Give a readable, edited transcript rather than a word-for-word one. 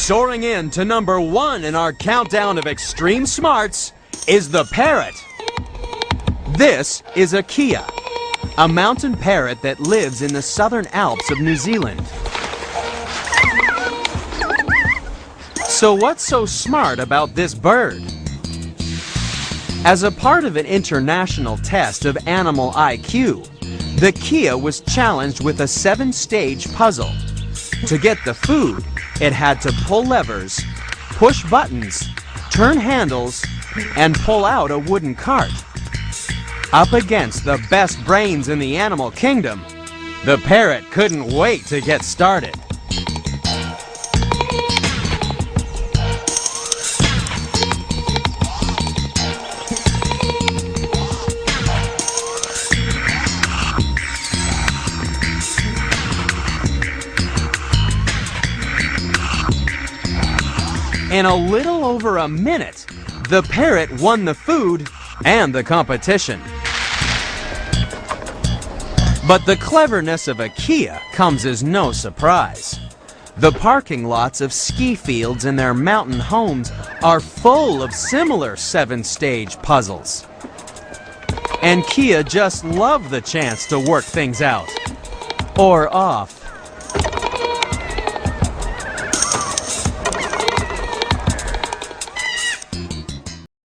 Soaring in to number 1 in our countdown of extreme smarts is the parrot. This is a Kia, a mountain parrot that lives in the southern Alps of New Zealand. So what's so smart about this bird? As a part of an international test of animal IQ, the Kia was challenged with a 7-stage puzzle. To get the food, it had to pull levers, push buttons, turn handles, and pull out a wooden cart. Up against the best brains in the animal kingdom, the parrot couldn't wait to get started. In a little over a minute, the parrot won the food and the competition. But the cleverness of a Kia comes as no surprise. The parking lots of ski fields and their mountain homes are full of similar 7-stage puzzles. And Kia just love the chance to work things out. Or off.